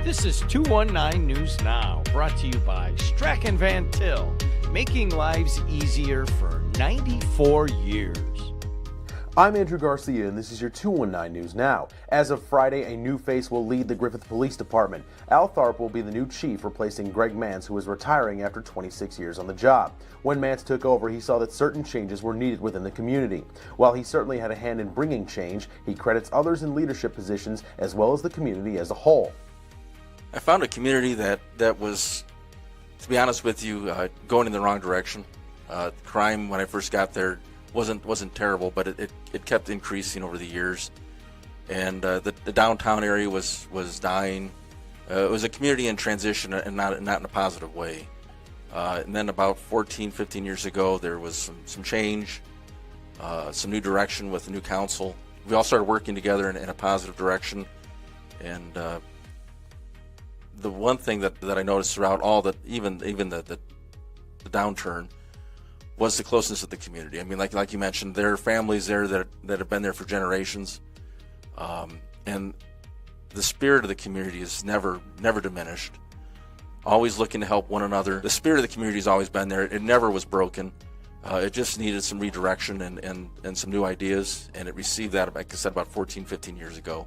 This is 219 News Now, brought to you by Strachan Van Til, making lives easier for 94 years. I'm Andrew Garcia, and this is your 219 News Now. As of Friday, a new face will lead the Griffith Police Department. Al Tharp will be the new chief, replacing Greg Mance, who is retiring after 26 years on the job. When Mance took over, he saw that certain changes were needed within the community. While he certainly had a hand in bringing change, he credits others in leadership positions as well as the community as a whole. I found a community that was, to be honest with you, going in the wrong direction. Crime, when I first got there, wasn't terrible, but it kept increasing over the years, and the downtown area was dying. It was a community in transition, and not in a positive way. And then about 14-15 years ago, there was some change, some new direction with the new council. We all started working together in a positive direction, and the one thing that I noticed throughout all that, even the downturn, was the closeness of the community. I mean, like you mentioned, there are families there that have been there for generations, and the spirit of the community is never diminished. Always looking to help one another. The spirit of the community has always been there. It never was broken. It just needed some redirection and some new ideas, and it received that, like I said, about 14-15 years ago.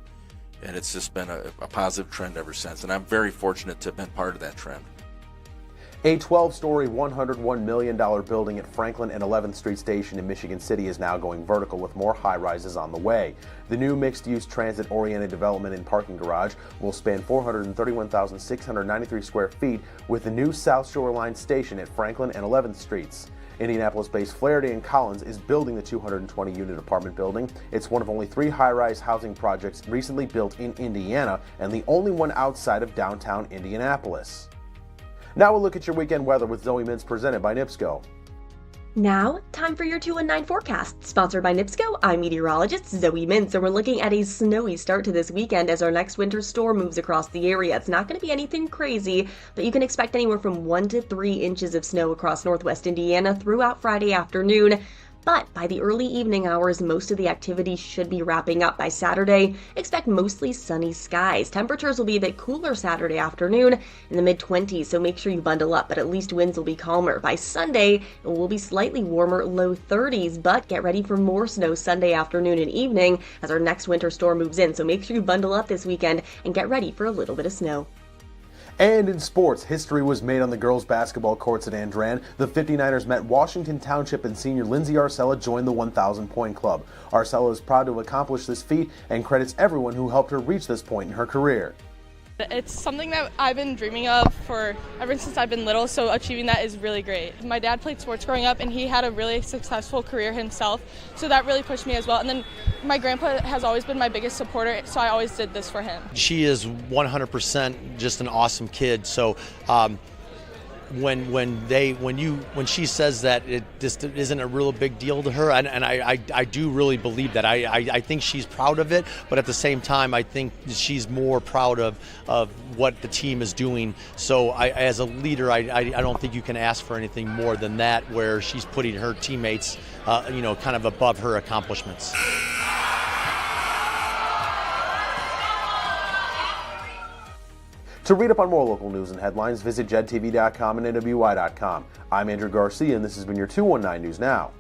And it's just been a positive trend ever since, and I'm very fortunate to have been part of that trend. A 12-story, $101 million building at Franklin and 11th Street Station in Michigan City is now going vertical, with more high-rises on the way. The new mixed-use transit-oriented development and parking garage will span 431,693 square feet, with the new South Shore Line station at Franklin and 11th Streets. Indianapolis-based Flaherty & Collins is building the 220-unit apartment building. It's one of only 3 high-rise housing projects recently built in Indiana, and the only one outside of downtown Indianapolis. Now we'll look at your weekend weather with Zoe Mintz, presented by NIPSCO. Now, time for your 219 forecast. Sponsored by NIPSCO, I'm meteorologist Zoe Mintz, and we're looking at a snowy start to this weekend as our next winter storm moves across the area. It's not going to be anything crazy, but you can expect anywhere from 1 to 3 inches of snow across northwest Indiana throughout Friday afternoon. But by the early evening hours, most of the activity should be wrapping up. By Saturday, expect mostly sunny skies. Temperatures will be a bit cooler Saturday afternoon in the mid-20s, so make sure you bundle up, but at least winds will be calmer. By Sunday, it will be slightly warmer, low 30s, but get ready for more snow Sunday afternoon and evening as our next winter storm moves in. So make sure you bundle up this weekend and get ready for a little bit of snow. And in sports, history was made on the girls' basketball courts at Andran. The 59ers met Washington Township, and senior Lindsay Arcella joined the 1,000-point club. Arcella is proud to have accomplished this feat and credits everyone who helped her reach this point in her career. It's something that I've been dreaming of for ever since I've been little, so achieving that is really great. My dad played sports growing up, and he had a really successful career himself, so that really pushed me as well. And then my grandpa has always been my biggest supporter, so I always did this for him. She is 100% just an awesome kid, so when she says that it just isn't a real big deal to her, and I do really believe that. I think she's proud of it, but at the same time, I think she's more proud of what the team is doing. So as a leader, I don't think you can ask for anything more than that, where she's putting her teammates, kind of above her accomplishments. To read up on more local news and headlines, visit JEDtv.com and NWI.com. I'm Andrew Garcia, and this has been your 219 News Now.